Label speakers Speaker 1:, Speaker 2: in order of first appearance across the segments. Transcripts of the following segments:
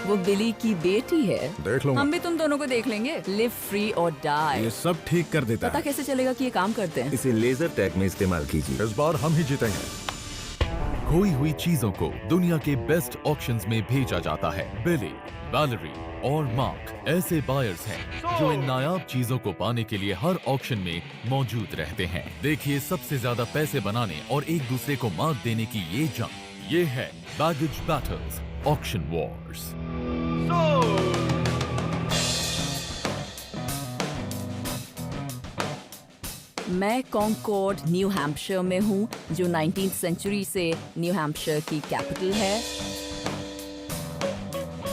Speaker 1: वो बिली की बेटी है।
Speaker 2: देख लूंगा।
Speaker 1: हम भी तुम दोनों को देख लेंगे। लिव फ्री और डाई।
Speaker 2: ये सब ठीक कर देता
Speaker 1: पता
Speaker 2: है।
Speaker 1: कैसे चलेगा कि ये काम करते हैं?
Speaker 3: इसे लेजर टैग में इस्तेमाल कीजिए।
Speaker 2: इस बार हम ही जीतेंगे।
Speaker 4: खोई हुई चीजों को दुनिया के बेस्ट ऑक्शंस में भेजा जाता है। बिली, वैलेरी और मार्क ऐसे बायर्स हैं जो इन नायाब चीजों को पाने के लिए हर ऑक्शन में मौजूद रहते हैं। देखिए सबसे ज्यादा पैसे बनाने और एक दूसरे को मात देने की ये जंग। ये है बैगेज बैटल्स ऑक्शन वॉर्स।
Speaker 1: मैं कॉन्कॉर्ड न्यू हैम्पशायर में हूँ, जो 19th सेंचुरी से न्यू हैम्पशायर की कैपिटल है।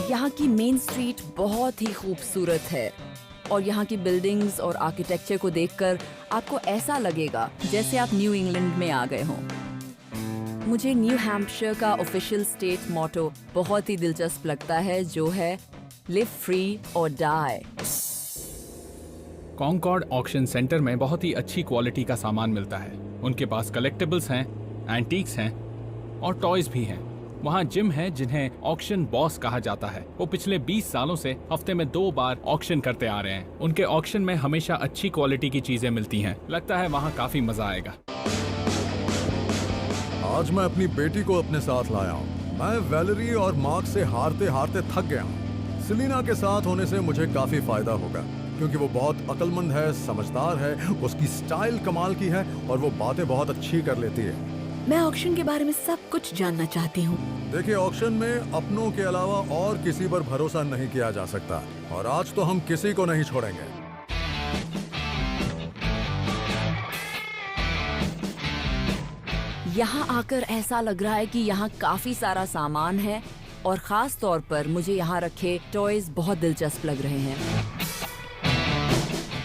Speaker 1: यहाँ की मेन स्ट्रीट बहुत ही खूबसूरत है और यहाँ की बिल्डिंग्स और आर्किटेक्चर को देखकर आपको ऐसा लगेगा जैसे आप न्यू इंग्लैंड में आ गए हों। मुझे न्यू हैम्पशायर का ऑफिशियल स्टेट मोटो बहुत ही दिलचस्प लगता है, जो है लिव फ्री और डाई।
Speaker 5: कॉन्कॉर्ड ऑक्शन सेंटर में बहुत ही अच्छी क्वालिटी का सामान मिलता है। उनके पास कलेक्टिबल्स हैं, एंटीक्स हैं और टॉयज भी हैं। वहाँ जिम है जिन्हें ऑक्शन बॉस कहा जाता है। वो पिछले 20 सालों से हफ्ते में 2 बार ऑक्शन करते आ रहे हैं। उनके ऑक्शन में हमेशा अच्छी क्वालिटी की चीजें मिलती हैं। लगता है वहाँ काफी मजा आएगा।
Speaker 2: आज मैं अपनी बेटी को अपने साथ लाया हूँ। मैं वैलेरी और मार्क से हारते हारते थक गया हूँ। सेलिना के साथ होने से मुझे काफी फायदा होगा, क्योंकि वो बहुत अक्लमंद है, समझदार है, उसकी स्टाइल कमाल की है और वो बातें बहुत अच्छी कर लेती है।
Speaker 6: मैं ऑक्शन के बारे में सब कुछ जानना चाहती हूँ।
Speaker 2: देखिए, ऑक्शन में अपनों के अलावा और किसी पर भरोसा नहीं किया जा सकता और आज तो हम किसी को नहीं छोड़ेंगे।
Speaker 1: यहाँ आकर ऐसा लग रहा है कि यहाँ काफी सारा सामान है और खास तौर पर मुझे यहाँ रखे टॉयज बहुत दिलचस्प लग रहे हैं।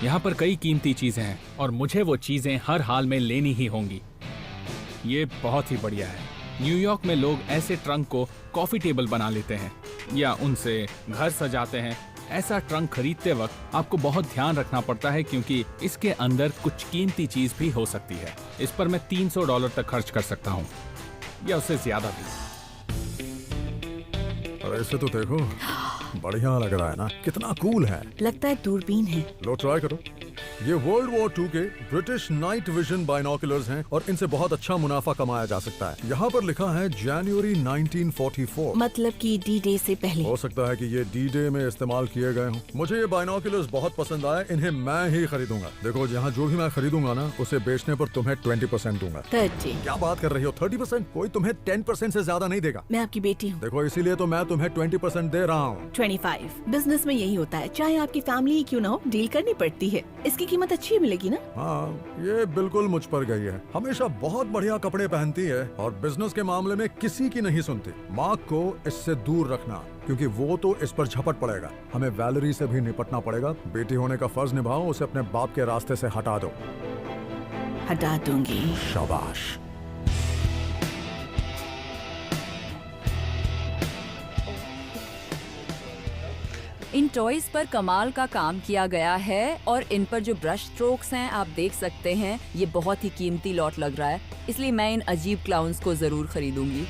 Speaker 5: यहाँ पर कई कीमती चीजें हैं और मुझे वो चीजें हर हाल में लेनी ही होंगी। ये बहुत ही बढ़िया है। न्यूयॉर्क में लोग ऐसे ट्रंक को कॉफी टेबल बना लेते हैं या उनसे घर सजाते हैं। ऐसा ट्रंक खरीदते वक्त आपको बहुत ध्यान रखना पड़ता है, क्योंकि इसके अंदर कुछ कीमती चीज भी हो सकती है। इस पर मैं $300 तक खर्च कर सकता हूँ या उससे ज्यादा भी।
Speaker 2: और ऐसे तो देखो, बढ़िया लग रहा है ना? कितना कूल है।
Speaker 6: लगता है दूरबीन है।
Speaker 2: लो ट्राई करो। ये वर्ल्ड वॉर 2 के ब्रिटिश नाइट विजन बाइनोकुलर्स हैं और इनसे बहुत अच्छा मुनाफा कमाया जा सकता है। यहाँ पर लिखा है जनवरी 1944।
Speaker 6: मतलब कि डी डे से पहले।
Speaker 2: हो सकता है कि ये डी डे में इस्तेमाल किए गए हों। मुझे ये बाइनोकुलर्स बहुत पसंद आए, इन्हें मैं ही खरीदूंगा। देखो, यहाँ जो भी मैं खरीदूंगा ना, उसे बेचने पर तुम्हें 20% दूंगा।
Speaker 6: 30।
Speaker 2: क्या बात कर रही हो? 30%? कोई तुम्हें 10% से ज्यादा नहीं देगा।
Speaker 6: मैं आपकी बेटी हूँ।
Speaker 2: देखो, इसीलिए तो मैं तुम्हें 20% दे रहा हूँ।
Speaker 6: 25। बिजनेस में यही होता है, चाहे आपकी फैमिली ही क्यों ना हो, डील करनी पड़ती है। इसकी कीमत अच्छी मिलेगी ना?
Speaker 2: हाँ, ये बिल्कुल मुझ पर गई है। हमेशा बहुत बढ़िया कपड़े पहनती है और बिजनेस के मामले में किसी की नहीं सुनती। मार्क को इससे दूर रखना, क्योंकि वो तो इस पर झपट पड़ेगा। हमें वैलेरी से भी निपटना पड़ेगा। बेटी होने का फर्ज निभाओ, उसे अपने बाप के रास्ते से हटा दो।
Speaker 6: हटा दूंगी।
Speaker 2: शाबाश।
Speaker 1: इन टॉयज पर कमाल का काम किया गया है और इन पर जो ब्रश स्ट्रोक्स हैं आप देख सकते हैं। ये बहुत ही कीमती लॉट लग रहा है, इसलिए मैं इन अजीब क्लाउन्स को जरूर खरीदूंगी।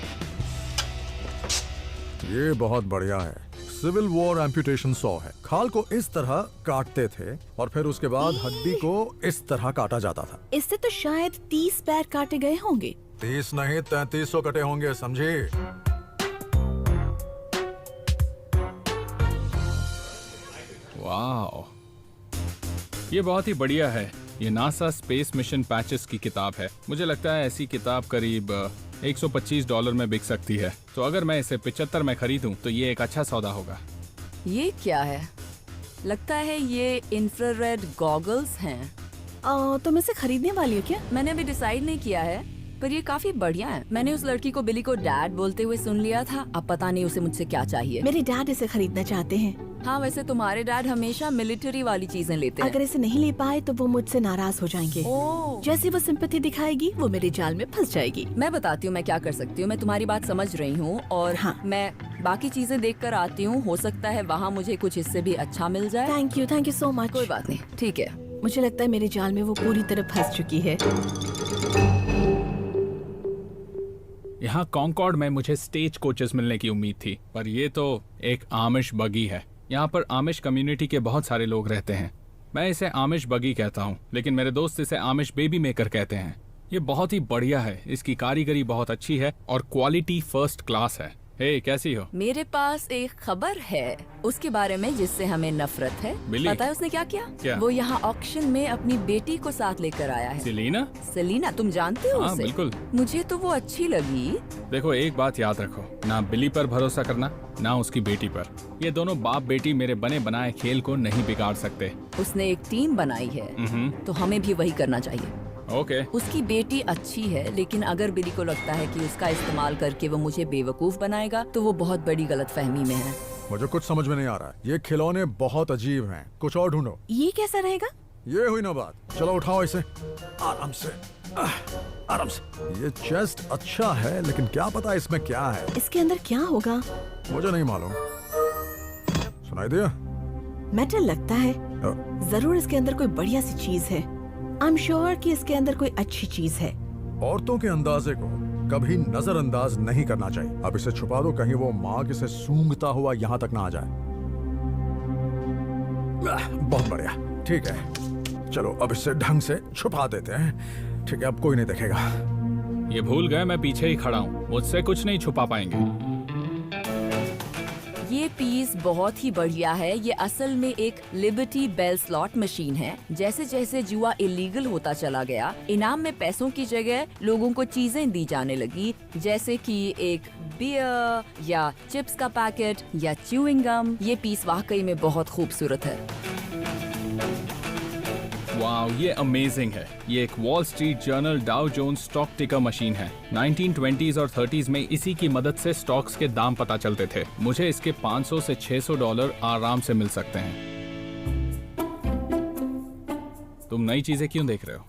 Speaker 2: ये बहुत बढ़िया है। सिविल वॉर एम्पुटेशन सॉ है। खाल को इस तरह काटते थे और फिर उसके बाद हड्डी को इस तरह काटा जाता था।
Speaker 6: इससे तो शायद 30 पैर काटे गए होंगे।
Speaker 2: 30 नहीं, 3300 कटे होंगे, समझे?
Speaker 5: वाह, ये बहुत ही बढ़िया है। ये नासा स्पेस मिशन पैचेस की किताब है। मुझे लगता है ऐसी किताब करीब $125 में बिक सकती है। तो अगर मैं इसे 75 में खरीदूं तो ये एक अच्छा सौदा होगा।
Speaker 1: ये क्या है? लगता है ये इंफ्रारेड गॉगल्स हैं।
Speaker 6: तुम इसे खरीदने वाली हो क्या?
Speaker 1: मैंने अभी डिसाइड नहीं किया है, पर ये काफी बढ़िया है। मैंने उस लड़की को बिली को डैड बोलते हुए सुन लिया था। अब पता नहीं उसे मुझसे क्या चाहिए।
Speaker 6: मेरे डैड इसे खरीदना चाहते हैं।
Speaker 1: हाँ, वैसे तुम्हारे डैड हमेशा मिलिट्री वाली चीजें लेते हैं।
Speaker 6: अगर इसे नहीं ले पाए तो वो मुझसे नाराज हो जाएंगे।
Speaker 1: ओह।
Speaker 6: जैसे वो सिंपैथी दिखाएगी, वो मेरे जाल में फंस जाएगी।
Speaker 1: मैं बताती हूँ मैं क्या कर सकती हूँ। मैं तुम्हारी बात समझ रही हूँ और
Speaker 6: हाँ।
Speaker 1: मैं बाकी चीजें देख कर आती हूँ। हो सकता है वहाँ मुझे कुछ इससे भी अच्छा मिल जाए।
Speaker 6: Thank you so much.
Speaker 1: कोई बात नहीं, ठीक है।
Speaker 6: मुझे लगता है मेरे जाल में वो पूरी तरह फंस चुकी है।
Speaker 5: यहाँ कॉन्कॉर्ड में मुझे स्टेज कोचेस मिलने की उम्मीद थी, पर ये तो एक आमिश बगी है। यहाँ पर आमिश कम्युनिटी के बहुत सारे लोग रहते हैं। मैं इसे आमिश बगी कहता हूँ, लेकिन मेरे दोस्त इसे आमिश बेबी मेकर कहते हैं। ये बहुत ही बढ़िया है, इसकी कारीगरी बहुत अच्छी है और क्वालिटी फर्स्ट क्लास है। हे, कैसी हो?
Speaker 1: मेरे पास एक खबर है उसके बारे में जिससे हमें नफरत है।
Speaker 5: बिली?
Speaker 1: पता है उसने क्या किया?
Speaker 5: क्या?
Speaker 1: वो यहाँ ऑक्शन में अपनी बेटी को साथ लेकर आया है।
Speaker 5: सेलिना?
Speaker 1: सेलिना, तुम जानते हो
Speaker 5: हाँ,
Speaker 1: उसे?
Speaker 5: बिल्कुल।
Speaker 1: मुझे तो वो अच्छी लगी।
Speaker 5: देखो, एक बात याद रखो, ना बिली पर भरोसा करना, ना उसकी बेटी पर। ये दोनों बाप बेटी मेरे बने बनाए खेल को नहीं बिगाड़ सकते।
Speaker 1: उसने एक टीम बनाई है, तो हमें भी वही करना चाहिए।
Speaker 5: ओके।
Speaker 1: उसकी बेटी अच्छी है, लेकिन अगर बिली को लगता है कि उसका इस्तेमाल करके वो मुझे बेवकूफ बनाएगा, तो वो बहुत बड़ी गलतफहमी में है।
Speaker 2: मुझे कुछ समझ में नहीं आ रहा है। ये खिलौने बहुत अजीब हैं। कुछ और ढूंढो।
Speaker 6: ये कैसा रहेगा?
Speaker 2: ये हुई ना बात। चलो उठाओ इसे आराम से। आराम से। ये चेस्ट अच्छा है, लेकिन क्या पता इसमें क्या है।
Speaker 6: इसके अंदर क्या होगा?
Speaker 2: मुझे नहीं मालूम। सुनाई दिया?
Speaker 6: मेटल लगता है। जरूर इसके अंदर कोई बढ़िया सी चीज है। आई एम श्योर कि इसके अंदर कोई अच्छी चीज है।
Speaker 2: औरतों के अंदाजे को कभी नजरअंदाज नहीं करना चाहिए। अब इसे छुपा दो, कहीं वो माँ इसे सूंघता हुआ यहाँ तक ना आ जाए। बहुत बढ़िया, ठीक है। चलो अब इसे ढंग से छुपा देते हैं। ठीक है, अब कोई नहीं देखेगा।
Speaker 5: ये भूल गए मैं पीछे ही खड़ा हूँ, मुझसे कुछ नहीं छुपा पाएंगे।
Speaker 1: ये पीस बहुत ही बढ़िया है। ये असल में एक लिबर्टी बेल स्लॉट मशीन है। जैसे जैसे जुआ इलीगल होता चला गया, इनाम में पैसों की जगह लोगों को चीजें दी जाने लगी, जैसे कि एक बियर या चिप्स का पैकेट या च्यूइंग गम। ये पीस वाकई में बहुत खूबसूरत है।
Speaker 5: वाओ, ये अमेजिंग है। ये एक Wall Street Journal Dow Jones stock ticker machine है। 1920s और 30s में इसी की मदद से स्टॉक्स के दाम पता चलते थे। मुझे इसके 500 से 600 डॉलर आराम से मिल सकते हैं। तुम नई चीजें क्यों देख रहे हो?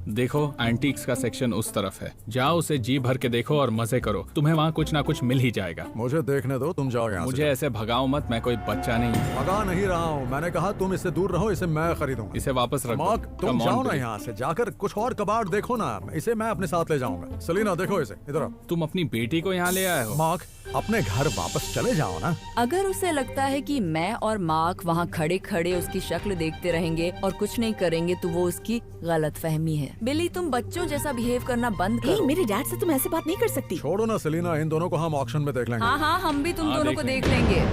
Speaker 5: देखो, एंटीक्स का सेक्शन उस तरफ है। जाओ, उसे जी भर के देखो और मजे करो। तुम्हें वहाँ कुछ ना कुछ मिल ही जाएगा।
Speaker 2: मुझे देखने दो, तुम जाओ यहाँ से।
Speaker 5: मुझे ऐसे भगाओ मत, मैं कोई बच्चा नहीं हूँ।
Speaker 2: भगा नहीं रहा हूँ, मैंने कहा तुम इससे दूर रहो। इसे मैं खरीदूंगा।
Speaker 5: इसे वापस रख दो।
Speaker 2: मार्क, तुम
Speaker 5: Come on,
Speaker 2: जाओ ना
Speaker 5: Billy।
Speaker 2: यहाँ से। जाकर कुछ और कबाड़ देखो ना। इसे मैं अपने साथ ले जाऊंगा। सेलिना, देखो इसे, इधर आओ।
Speaker 5: तुम अपनी बेटी को यहाँ ले आए हो।
Speaker 2: मार्क, अपने घर वापस चले जाओ ना।
Speaker 1: अगर उसे लगता है कि मैं और मार्क वहाँ खड़े खड़े उसकी शक्ल देखते रहेंगे और कुछ नहीं करेंगे, तो वो उसकी गलतफहमी है। बिली, तुम बच्चों जैसा बिहेव करना बंद
Speaker 6: हे,
Speaker 1: करो।
Speaker 6: मेरे डैड से तुम ऐसे बात नहीं कर सकती।
Speaker 2: छोड़ो ना सेलिना, इन दोनों को हम ऑक्शन में देख लेंगे।
Speaker 1: हाँ हाँ, हम भी तुम
Speaker 5: हाँ,
Speaker 1: दोनों को देख लेंगे।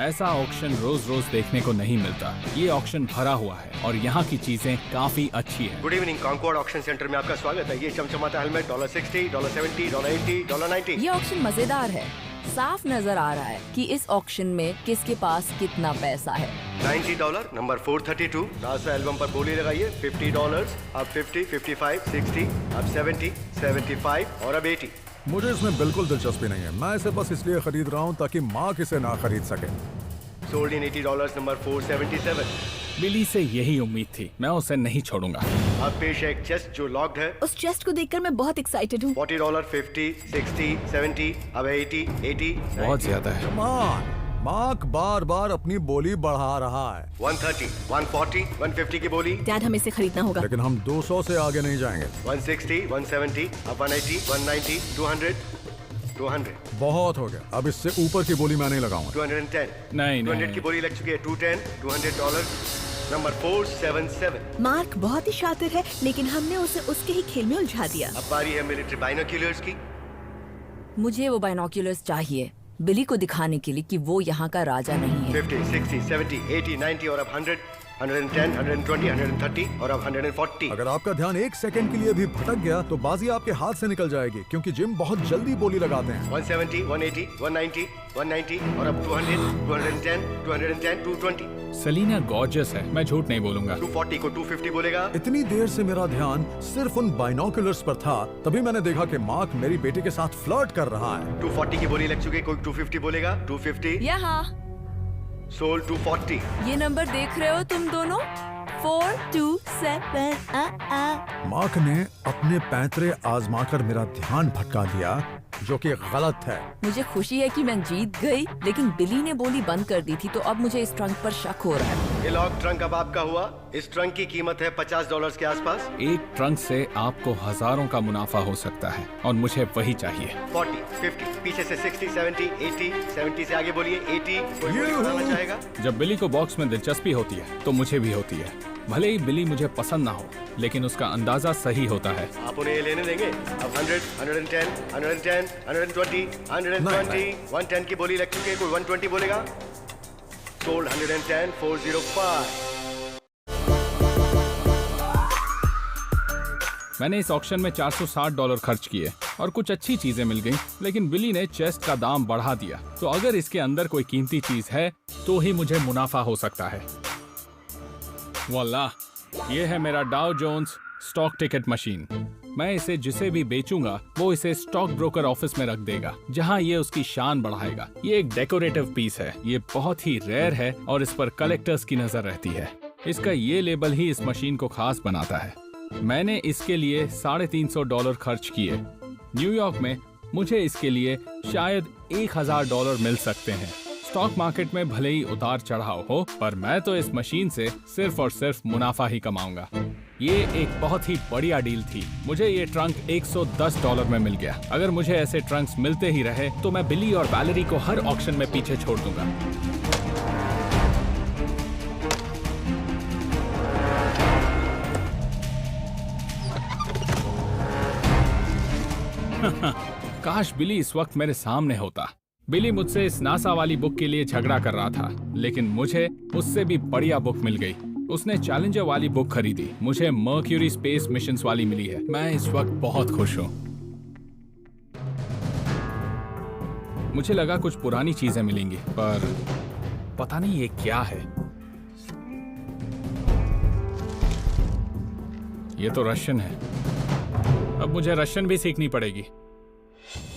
Speaker 5: ऐसा ऑक्शन रोज रोज देखने को नहीं मिलता। ये ऑक्शन भरा हुआ है और यहाँ की चीजें काफी अच्छी हैं।
Speaker 7: Good evening, Concorde auction centre में आपका स्वागत है। ये चमचमाता हेलमेट $60, $70, $80, $90।
Speaker 1: ये ऑक्शन मजेदार है। साफ नजर आ रहा है कि इस ऑक्शन में किसके पास कितना पैसा है।
Speaker 7: $90, नंबर 432। नासा एल्बम पर बोली लगाइए। $50, अब 50, 55, 60, अब 70, 75 और अब 80।
Speaker 2: मुझे इसमें बिल्कुल दिलचस्पी नहीं है। मैं इसे बस इसलिए खरीद रहा हूँ ताकि मार्क इसे ना खरीद सके।
Speaker 7: Sold in $80, number 477।
Speaker 5: बिली से यही उम्मीद थी, मैं उसे नहीं छोड़ूंगा।
Speaker 7: अब पेश है एक चेस्ट जो लॉक्ड है।
Speaker 6: उस चेस्ट को देखकर मैं बहुत एक्साइटेड हूँ।
Speaker 7: $40, 50, 60, 70, अब 80, 80,
Speaker 5: बहुत ज्यादा है।
Speaker 2: मार्क बार बार अपनी बोली बढ़ा रहा है।
Speaker 7: 130, 140, 150 की बोली।
Speaker 6: डैड, हमें इसे खरीदना होगा।
Speaker 2: लेकिन हम 200 से आगे नहीं जाएंगे।
Speaker 7: 160, 170, अब 180, 190, 200, 200,
Speaker 2: बहुत हो गया। अब इससे ऊपर की बोली मैं नहीं लगाऊंगा।
Speaker 7: 210।
Speaker 5: नहीं
Speaker 7: 200 की बोली लग चुकी है। 210, $200, नंबर 477।
Speaker 6: मार्क बहुत ही शातिर है, लेकिन हमने उसे उसके ही खेल में उलझा दिया।
Speaker 7: अब बारी है मिलिट्री बाइनोक्यूलर्स की।
Speaker 1: मुझे वो बाइनोक्यूलर्स चाहिए, बिली को दिखाने के लिए कि वो यहाँ का राजा नहीं है।
Speaker 7: 50, 60, 70, 80, 90 और अब 100, 110, 120, 130 और अब 140।
Speaker 2: अगर आपका ध्यान एक सेकंड के लिए भी भटक गया तो बाजी आपके हाथ से निकल जाएगी, क्योंकि जिम बहुत जल्दी बोली लगाते हैं।
Speaker 7: 170, 180, 190, 190 और अब 200, 210, 210, 220।
Speaker 5: सेलिना गॉर्जियस है, मैं झूठ नहीं बोलूंगा।
Speaker 7: 240 को 250 बोलेगा।
Speaker 2: इतनी देर से मेरा ध्यान सिर्फ उन बाइनोक्यूलर्स पर था, तभी मैंने देखा कि मार्क मेरी बेटी के साथ फ्लर्ट कर रहा है।
Speaker 7: 240 की बोली लग चुकी है। कोई 250 बोलेगा। 250,
Speaker 1: यहाँ
Speaker 7: सोल्ड 240।
Speaker 1: ये नंबर देख रहे हो तुम दोनों? 427।
Speaker 2: मार्क ने अपने पैंतरे आजमाकर मेरा ध्यान भटका दिया जो कि गलत है।
Speaker 1: मुझे खुशी है कि मैं जीत गई, लेकिन बिली ने बोली बंद कर दी थी, तो अब मुझे इस ट्रंक पर शक हो रहा है।
Speaker 7: ये लॉक ट्रंक अब आपका हुआ। इस ट्रंक की कीमत है $50 के आसपास।
Speaker 5: एक ट्रंक से आपको हजारों का मुनाफा हो सकता है और मुझे वही चाहिए।
Speaker 7: 40, 50, पीछे से 60, 70, 80, 70 से आगे बोलिए 80। कोई मुझे बताना चाहेगा?
Speaker 5: जब बिली को बॉक्स में दिलचस्पी होती है तो मुझे भी होती है। भले ही बिली मुझे पसंद ना हो, लेकिन उसका अंदाजा सही होता है।
Speaker 7: आप उन्हें ये लेने देंगे? अब 100, 110, 110, 120, 120, 110 की बोली लग चुकी है। कोई 120 बोलेगा? सोल्ड 110, 405।
Speaker 5: मैंने इस ऑक्शन में $460 खर्च किए और कुछ अच्छी चीजें मिल गईं, लेकिन बिली ने चेस्ट का दाम बढ़ा दिया। तो अगर इसके अंदर कोई कीमती चीज है तो ही मुझे मुनाफा हो सकता है। वाल्लाह, ये है मेरा डाउ जोन्स स्टॉक टिकट मशीन। मैं इसे जिसे भी बेचूंगा वो इसे स्टॉक ब्रोकर ऑफिस में रख देगा, जहां ये उसकी शान बढ़ाएगा। ये एक डेकोरेटिव पीस है, ये बहुत ही रेयर है और इस पर कलेक्टर्स की नजर रहती है। इसका ये लेबल ही इस मशीन को खास बनाता है। मैंने इसके लिए $350 खर्च किए। न्यूयॉर्क में मुझे इसके लिए शायद $1000 मिल सकते हैं। स्टॉक मार्केट में भले ही उतार चढ़ाव हो, पर मैं तो इस मशीन से सिर्फ और सिर्फ मुनाफा ही कमाऊंगा। ये एक बहुत ही बढ़िया डील थी। मुझे ये ट्रंक $110 में मिल गया। अगर मुझे ऐसे ट्रंक्स मिलते ही रहे तो मैं बिली और वैलेरी को हर ऑक्शन में पीछे छोड़ दूंगा। काश बिली इस वक्त मेरे सामने होता। बिली मुझसे इस नासा वाली बुक के लिए झगड़ा कर रहा था, लेकिन मुझे उससे भी बढ़िया बुक मिल गई। उसने चैलेंजर वाली बुक खरीदी। मुझे मर्क्यूरी स्पेस मिशंस वाली मिली है। मैं इस वक्त बहुत खुश हूँ। मुझे लगा कुछ पुरानी चीजें मिलेंगी, पर पता नहीं ये क्या है। ये तो रशियन है। अब मुझे रशियन भी सीखनी पड़ेगी।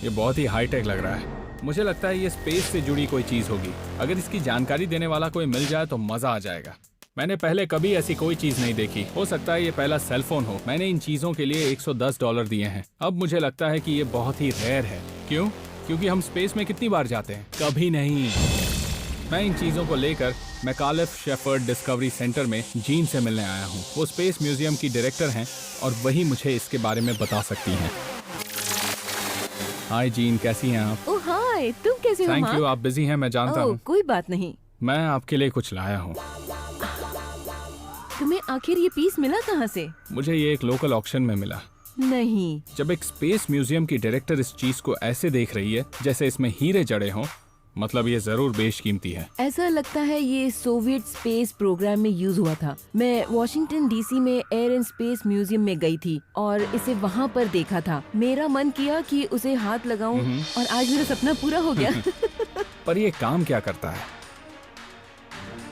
Speaker 5: ये बहुत ही हाईटेक लग रहा है। मुझे लगता है ये स्पेस से जुड़ी कोई चीज होगी। अगर इसकी जानकारी देने वाला कोई मिल जाए तो मजा आ जाएगा। मैंने पहले कभी ऐसी कोई चीज नहीं देखी। हो सकता है ये पहला सेलफोन हो। मैंने इन चीजों के लिए $110 दिए हैं। अब मुझे लगता है कि ये बहुत ही रेयर है। क्यों? क्योंकि हम स्पेस में कितनी बार जाते हैं? कभी नहीं। मैं इन चीजों को लेकर मैकालिफ शेफर्ड डिस्कवरी सेंटर में जीन से मिलने आया हूँ। वो स्पेस म्यूजियम की डायरेक्टर हैं और वही मुझे इसके बारे में बता सकती हैं। हाय जीन, कैसी हैं आप?
Speaker 6: ओह हाय, तुम कैसे हो?
Speaker 5: Thank you. आप बिजी हैं, मैं जानता हूँ।
Speaker 6: कोई बात नहीं।
Speaker 5: मैं आपके लिए कुछ लाया हूँ।
Speaker 6: तुम्हें आखिर ये पीस मिला कहाँ से?
Speaker 5: मुझे ये एक लोकल ऑक्शन में मिला।
Speaker 6: नहीं।
Speaker 5: जब एक स्पेस म्यूजियम की डायरेक्टर इस चीज को ऐसे देख रही है जैसे इसमें हीरे जड़े हों, मतलब ये जरूर बेशकीमती है।
Speaker 6: ऐसा लगता है ये सोवियत स्पेस प्रोग्राम में यूज हुआ था। मैं वॉशिंगटन डीसी में एयर एंड स्पेस म्यूजियम में गई थी और इसे वहाँ पर देखा था। मेरा मन किया कि उसे हाथ लगाऊं और आज मेरा सपना पूरा हो गया।
Speaker 5: पर ये काम क्या करता है?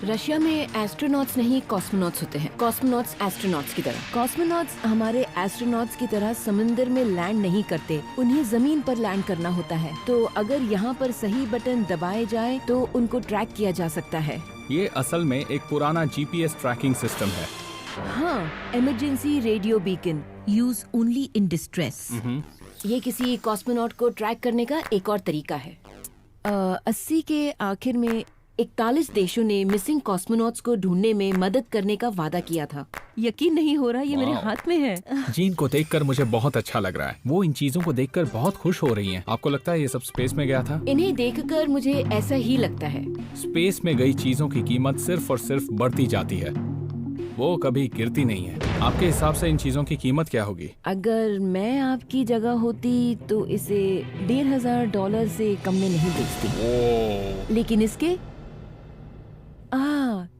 Speaker 6: रशिया में एस्ट्रोनॉट्स नहीं कॉस्मोनॉट्स होते हैं। कॉस्मोनॉट्स एस्ट्रोनॉट्स की तरह। कॉस्मोनॉट्स हमारे एस्ट्रोनॉट्स की तरह समुद्र में लैंड नहीं करते, उन्हें जमीन पर लैंड करना होता है। तो अगर यहाँ पर सही बटन दबाए जाए तो उनको ट्रैक किया जा सकता है।
Speaker 5: ये असल में एक पुराना GPS ट्रैकिंग सिस्टम है।
Speaker 6: हाँ, emergency radio beacon, use only in distress. ये किसी कॉस्मोनॉट को ट्रैक करने का एक और तरीका है। 80 के आखिर में 41 देशों ने मिसिंग कॉस्मोनॉट्स को ढूंढने में मदद करने का वादा किया था। यकीन नहीं हो रहा, ये मेरे हाथ में है।
Speaker 5: जीन को देखकर मुझे बहुत अच्छा लग रहा है। वो इन चीजों को देखकर बहुत खुश हो रही हैं। आपको लगता है ये सब स्पेस में गया था?
Speaker 6: इन्हें देखकर मुझे ऐसा ही लगता है।
Speaker 5: स्पेस में गई चीजों की कीमत सिर्फ और सिर्फ बढ़ती जाती है, वो कभी गिरती नहीं है। आपके हिसाब से इन चीजों की कीमत क्या होगी?
Speaker 6: अगर मैं आपकी जगह होती तो इसे $1500 से कम में नहीं बेचती। लेकिन इसके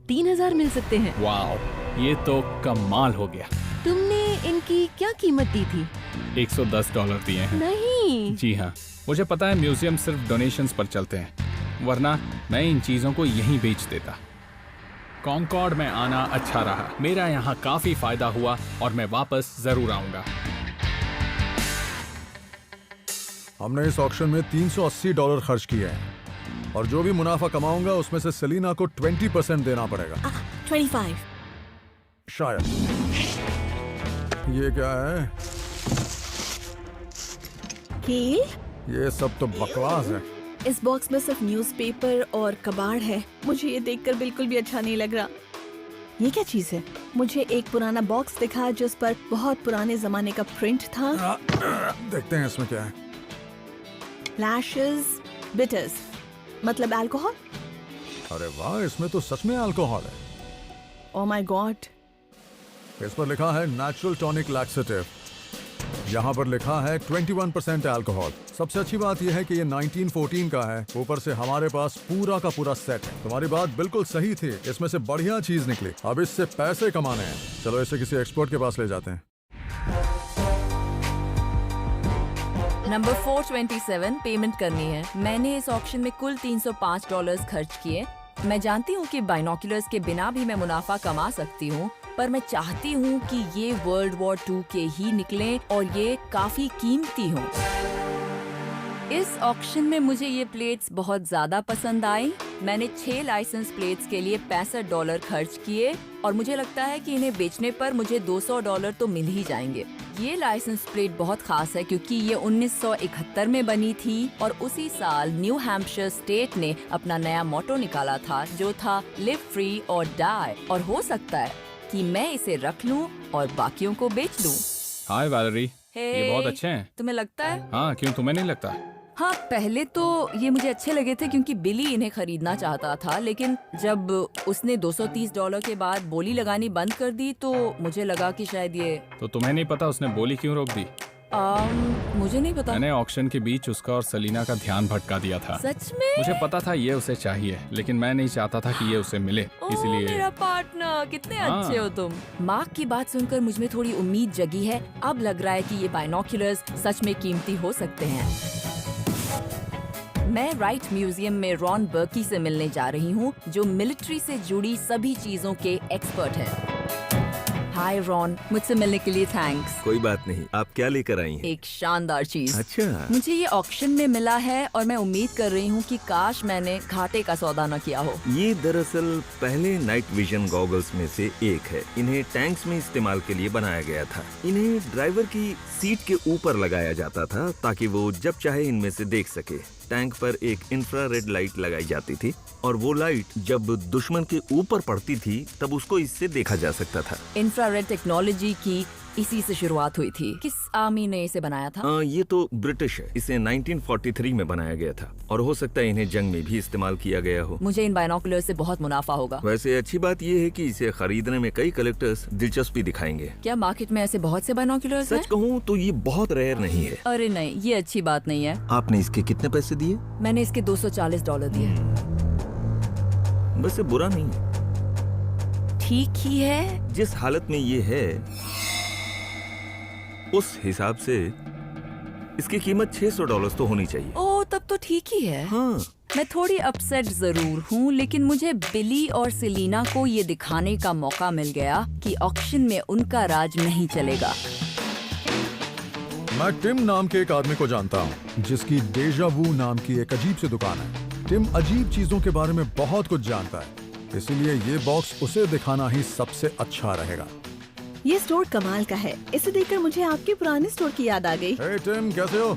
Speaker 6: 3000 मिल सकते हैं।
Speaker 5: वाओ, ये तो कमाल हो गया।
Speaker 6: तुमने इनकी क्या कीमत दी थी?
Speaker 5: $110 दिए हैं।
Speaker 6: नहीं।
Speaker 5: जी हाँ, मुझे पता है म्यूजियम सिर्फ डोनेशंस पर चलते हैं, वरना मैं इन चीजों को यहीं बेच देता। कॉन्कॉर्ड में आना अच्छा रहा। मेरा यहाँ काफी फायदा हुआ और मैं वापस जरूर आऊंगा।
Speaker 2: हमने इस ऑक्शन में $380 खर्च किए हैं और जो भी मुनाफा कमाऊंगा उसमें से सेलिना को 20% देना पड़ेगा।
Speaker 6: 25।
Speaker 2: शायद। ये क्या है?
Speaker 6: केल,
Speaker 2: ये सब तो बकवास है।
Speaker 8: इस बॉक्स में सिर्फ न्यूज़पेपर और कबाड़ है। मुझे ये देखकर बिल्कुल भी अच्छा नहीं लग रहा। ये क्या चीज है? मुझे एक पुराना बॉक्स दिखा जिस पर बहुत पुराने जमाने का प्रिंट था।
Speaker 2: देखते हैं इसमें क्या है।
Speaker 8: लैशेस बिटर्स, मतलब अल्कोहल।
Speaker 2: अरे वाह, इसमें तो सच में अल्कोहल है।
Speaker 8: Oh my God.
Speaker 2: इस पर लिखा है नेचुरल टॉनिक लैक्सेटिव। यहाँ पर लिखा है 21% अल्कोहल। सबसे अच्छी बात यह है कि ये 1914 का है। ऊपर से हमारे पास पूरा का पूरा सेट है। तुम्हारी बात बिल्कुल सही थी, इसमें से बढ़िया चीज निकली। अब इससे पैसे कमाने हैं। चलो इसे किसी एक्सपर्ट के पास ले जाते हैं।
Speaker 1: नंबर 427 पेमेंट करनी है। मैंने इस ऑक्शन में कुल $305 खर्च किए। मैं जानती हूँ कि बाइनोकुलर्स के बिना भी मैं मुनाफा कमा सकती हूँ, पर मैं चाहती हूँ कि ये वर्ल्ड वॉर 2 के ही निकलें और ये काफी कीमती हों। इस ऑक्शन में मुझे ये प्लेट्स बहुत ज्यादा पसंद आई। मैंने 6 लाइसेंस प्लेट्स के लिए $65 खर्च किए और मुझे लगता है कि इन्हें बेचने पर मुझे $200 तो मिल ही जाएंगे। ये लाइसेंस प्लेट बहुत खास है क्योंकि ये 1971 में बनी थी और उसी साल न्यू हैम्पशायर स्टेट ने अपना नया मोटो निकाला था जो था लिव फ्री और डाई। और हो सकता है कि मैं इसे रख लूं और बाकियों को बेच दूं।
Speaker 5: हाय वैलेरी,
Speaker 1: हे,
Speaker 5: ये बहुत अच्छे हैं।
Speaker 1: तुम्हें लगता है?
Speaker 5: हाँ, क्यों तुम्हें नहीं लगता?
Speaker 1: हाँ, पहले तो ये मुझे अच्छे लगे थे क्योंकि बिली इन्हें खरीदना चाहता था, लेकिन जब उसने $230 के बाद बोली लगानी बंद कर दी तो मुझे लगा कि शायद ये
Speaker 5: तो तुम्हें नहीं पता उसने बोली क्यों रोक दी?
Speaker 1: मुझे नहीं पता।
Speaker 5: मैंने ऑक्शन के बीच उसका और सलीना का ध्यान भटका दिया था।
Speaker 1: सच में?
Speaker 5: मुझे पता था ये उसे चाहिए, लेकिन मैं नहीं चाहता था कि ये उसे मिले, इसलिए।
Speaker 1: मेरा पार्टनर, कितने
Speaker 5: हाँ।
Speaker 1: अच्छे हो तुम। मार्क की बात सुनकर मुझ में थोड़ी उम्मीद जगी है। अब लग रहा है कि ये बाइनोकुलर्स सच में कीमती हो सकते हैं। मैं राइट म्यूजियम में रॉन बर्की से मिलने जा रही हूँ जो मिलिट्री से जुड़ी सभी चीजों के एक्सपर्ट हैं। हाय रॉन, मुझसे मिलने के लिए थैंक्स।
Speaker 3: कोई बात नहीं। आप क्या लेकर आई हैं?
Speaker 1: एक शानदार चीज।
Speaker 3: अच्छा।
Speaker 1: मुझे ये ऑक्शन में मिला है और मैं उम्मीद कर रही हूँ कि काश मैंने घाटे का सौदा न किया हो।
Speaker 3: ये दरअसल पहले नाइट विजन गॉगल्स में से एक है। इन्हें टैंक्स में इस्तेमाल के लिए बनाया गया था। इन्हें ड्राइवर की सीट के ऊपर लगाया जाता था ताकि वो जब चाहे इनमें से देख सके। टैंक पर एक इंफ्रारेड लाइट लगाई जाती थी और वो लाइट जब दुश्मन के ऊपर पड़ती थी तब उसको इससे देखा जा सकता था।
Speaker 1: इंफ्रारेड टेक्नोलॉजी की इसी से शुरुआत हुई थी। किस आर्मी ने इसे बनाया था?
Speaker 3: ये तो ब्रिटिश है। इसे 1943 में बनाया गया था और हो सकता है इन्हें जंग में भी इस्तेमाल किया गया हो।
Speaker 1: मुझे इन बाइनोकुलर से बहुत मुनाफा होगा।
Speaker 3: वैसे अच्छी बात ये है कि इसे खरीदने में कई कलेक्टर्स दिलचस्पी दिखाएंगे।
Speaker 1: क्या मार्केट में ऐसे बहुत से बाइनोकुलर्स हैं?
Speaker 3: सच कहूँ तो ये बहुत रेयर नहीं है।
Speaker 1: अरे नहीं, ये अच्छी बात नहीं है।
Speaker 3: आपने इसके कितने पैसे दिए?
Speaker 1: मैंने इसके $240 दिए।
Speaker 3: वैसे बुरा नहीं है,
Speaker 1: ठीक ही है।
Speaker 3: जिस हालत में ये है उस हिसाब से इसकी कीमत $600 तो होनी चाहिए।
Speaker 1: ओ, तब तो ठीक ही है।
Speaker 3: हाँ।
Speaker 1: मैं थोड़ी अपसेट जरूर हूँ, लेकिन मुझे बिली और सेलिना को ये दिखाने का मौका मिल गया कि ऑक्शन में उनका राज नहीं चलेगा।
Speaker 2: मैं टिम नाम के एक आदमी को जानता हूँ जिसकी डेजा वू नाम की एक अजीब सी दुकान है। टिम अजीब चीजों के बारे में बहुत कुछ जानता है, इसीलिए ये बॉक्स उसे दिखाना ही सबसे अच्छा रहेगा।
Speaker 8: ये स्टोर कमाल का है। इसे देखकर मुझे आपके पुराने स्टोर की याद आ गई।
Speaker 2: हे टिम, कैसे हो?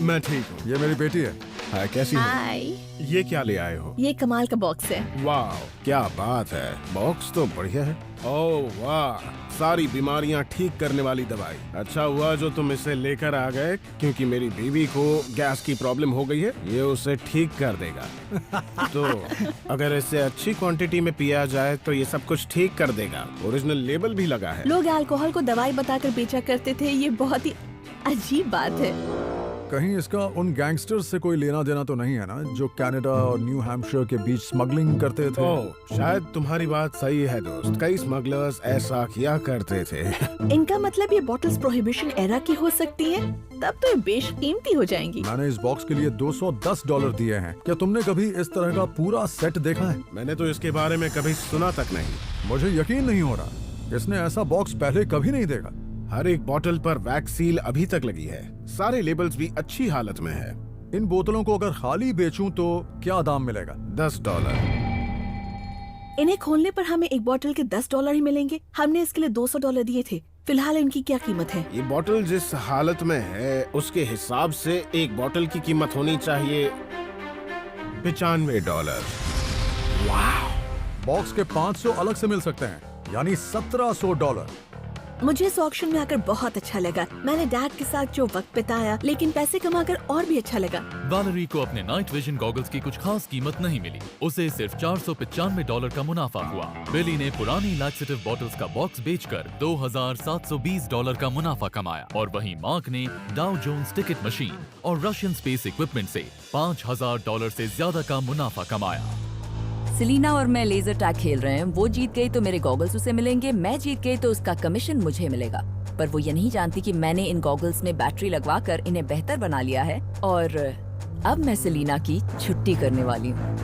Speaker 9: मैं ठीक हूँ।
Speaker 2: ये मेरी बेटी है।
Speaker 9: हाय, कैसी हो?
Speaker 8: हाय।
Speaker 9: ये क्या ले आए हो?
Speaker 8: ये कमाल का बॉक्स है।
Speaker 9: वाह, क्या बात है। बॉक्स तो बढ़िया है। ओह वाह, सारी बीमारियां ठीक करने वाली दवाई। अच्छा हुआ जो तुम इसे लेकर आ गए, क्योंकि मेरी बीवी को गैस की प्रॉब्लम हो गई है। ये उसे ठीक कर देगा। तो अगर इसे अच्छी क्वांटिटी में पिया जाए तो ये सब कुछ ठीक कर देगा। ओरिजिनल लेबल भी लगा है।
Speaker 8: लोग अल्कोहल को दवाई बताकर बेचा करते थे। ये बहुत ही अजीब बात है।
Speaker 2: कहीं इसका उन गैंगस्टर्स से कोई लेना देना तो नहीं है ना जो कनाडा और न्यू हैम्पशायर के बीच स्मगलिंग करते थे?
Speaker 9: ओह, शायद तुम्हारी बात सही है दोस्त। कई स्मगलर्स ऐसा किया करते थे।
Speaker 8: इनका मतलब ये बॉटल्स प्रोहिबिशन एरा की हो सकती हैं। तब तो ये बेशकीमती हो जाएंगी।
Speaker 2: मैंने इस बॉक्स के लिए $210 दिए हैं। क्या तुमने कभी इस तरह का पूरा सेट देखा है?
Speaker 9: मैंने तो इसके बारे में कभी सुना तक नहीं।
Speaker 2: मुझे यकीन नहीं हो रहा, इसने ऐसा बॉक्स पहले कभी नहीं देखा।
Speaker 9: हर एक बोतल पर वैक्स सील अभी तक लगी है। सारे लेबल्स भी अच्छी हालत में है।
Speaker 2: इन बोतलों को अगर खाली बेचूं तो क्या दाम मिलेगा?
Speaker 9: $10।
Speaker 8: इन्हें खोलने पर हमें एक बोतल के $10 ही मिलेंगे। हमने इसके लिए $200 दिए थे। फिलहाल इनकी क्या कीमत है?
Speaker 9: ये बोतल जिस हालत में है उसके हिसाब से एक बोतल की कीमत होनी चाहिए $95।
Speaker 2: बॉक्स के 500 अलग से मिल सकते हैं, यानी $1700।
Speaker 8: मुझे इस ऑक्शन में आकर बहुत अच्छा लगा। मैंने डैड के साथ जो वक्त बिताया, लेकिन पैसे कमाकर और भी अच्छा लगा।
Speaker 4: वैलेरी को अपने नाइट विजन गॉगल्स की कुछ खास कीमत नहीं मिली, उसे सिर्फ $495 का मुनाफा हुआ। बिली ने पुरानी लैक्सेटिव बॉटल्स का बॉक्स बेचकर $2720 का मुनाफा कमाया, और वहीं मार्क ने डाउ जोन्स टिकट मशीन और रशियन स्पेस इक्विपमेंट से $5000 से ज्यादा का मुनाफा कमाया।
Speaker 1: सेलिना और मैं लेजर टैग खेल रहे हैं। वो जीत गई तो मेरे गॉगल्स उसे मिलेंगे, मैं जीत गई तो उसका कमीशन मुझे मिलेगा। पर वो ये नहीं जानती कि मैंने इन गॉगल्स में बैटरी लगवाकर इन्हें बेहतर बना लिया है, और अब मैं सेलिना की छुट्टी करने वाली हूँ।